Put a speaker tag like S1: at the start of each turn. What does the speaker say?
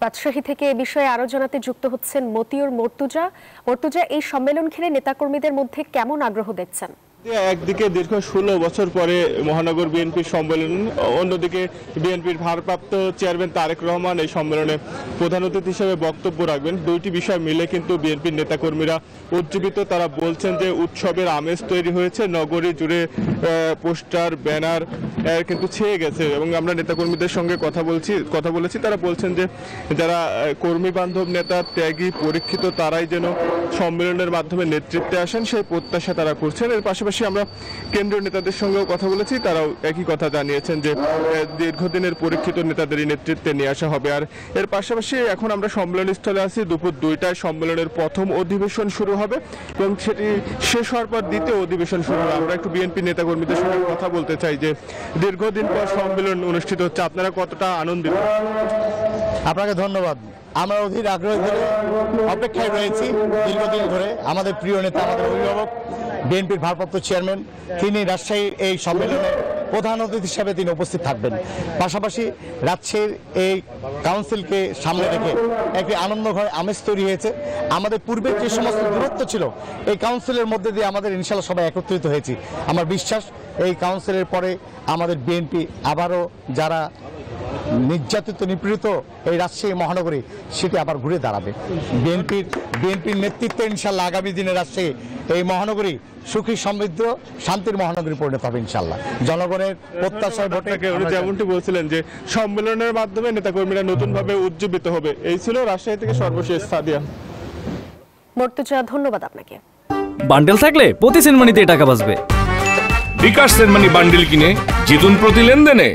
S1: রাজশাহী থেকে এ বিষয়ে আরো জানাতে যুক্ত হচ্ছেন মতিউর মর্তুজা। মর্তুজা, এই সম্মেলন ঘিরে নেতাকর্মীদের মধ্যে কেমন আগ্রহ দেখছেন?
S2: একদিকে দীর্ঘ 16 বছর পরে মহানগর বিএনপির সম্মেলন, অন্যদিকে বিএনপির ভারপ্রাপ্ত চেয়ারম্যান তারেক রহমান এই সম্মেলনে প্রধান অতিথি হিসেবে বক্তব্য রাখবেন। দুইটি বিষয় মিলে কিন্তু বিএনপির নেতাকর্মীরা উজ্জীবিত। তারা বলছেন যে উৎসবের আমেজ তৈরি হয়েছে, নগরী জুড়ে পোস্টার ব্যানার কিন্তু ছেয়ে গেছে। এবং আমরা নেতাকর্মীদের সঙ্গে কথা বলেছি, তারা বলছেন যে যারা কর্মী বান্ধব নেতা, ত্যাগী, পরীক্ষিত, তারাই যেন সম্মেলনের মাধ্যমে নেতৃত্বে আসেন, সেই প্রত্যাশা তারা করছেন। এর পাশাপাশি আমরা কেন্দ্রীয় নেতাদের সঙ্গেও কথা বলেছি, তারাও একই কথা জানিয়েছেন যে দীর্ঘদিনের পরীক্ষিত নেতাদেরই নেতৃত্বে নিয়ে আসা হবে। আর এর পাশাপাশি এখন আমরা সম্মেলনস্থলে আছি, দুপুর 2টায় সম্মেলনের প্রথম অধিবেশন শুরু হবে এবং সেটি শেষ হওয়ার পর দ্বিতীয় অধিবেশন শুরু হবে। আমরা একটু বিএনপি নেতাকর্মীদের সঙ্গে কথা বলতে চাই যে দীর্ঘদিন পর সম্মেলন অনুষ্ঠিত হচ্ছে, আপনারা কতটা আনন্দিত?
S3: আপনাকে ধন্যবাদ। আমরা অধীর আগ্রহ ধরে অপেক্ষায় রয়েছি দীর্ঘদিন ধরে। আমাদের প্রিয় নেতা, আমাদের অভিভাবক, বিএনপির ভারপ্রাপ্ত চেয়ারম্যান, তিনি রাজশাহীর এই সম্মেলনে প্রধান অতিথি হিসাবে তিনি উপস্থিত থাকবেন। পাশাপাশি রাজশাহীর এই কাউন্সিলকে সামনে রেখে একটি আনন্দঘর আমেজ তৈরি হয়েছে। আমাদের পূর্বের যে সমস্ত দূরত্ব ছিল, এই কাউন্সিলের মধ্যে দিয়ে আমাদের ইনশাল্লাহ সবাই একত্রিত হয়েছি। আমার বিশ্বাস এই কাউন্সিলের পরে আমাদের বিএনপি আবারও যারা নির্যাতিত নিপীড়িত এই রাজশাহী মহানগরী, সেটি আবার ঘুরে দাঁড়াবে। বিএনপির নেতৃত্বে ইনশাল্লাহ আগামী দিনে রাজশাহী এই মহানগরী সুখী, সমৃদ্ধ, শান্তির মহানগরী পরিণত হবে ইনশাল্লাহ। জনগণের প্রত্যাশায় ভোটে
S2: যেমনটি বলছিলেন যে সম্মেলনের মাধ্যমে নেতাকর্মীরা নতুনভাবে উজ্জীবিত হবে। এই ছিল রাজশাহী থেকে সর্বশেষ সাদিয়া।
S1: মর্তুজা, ধন্যবাদ আপনাকে।
S4: বান্ডেল থাকলে প্রতি সেনমানিতে টাকা বাঁচবে।
S5: বিকাশ সেনমানি বান্ডেল কিনে জিতুন প্রতি লেনদেনে।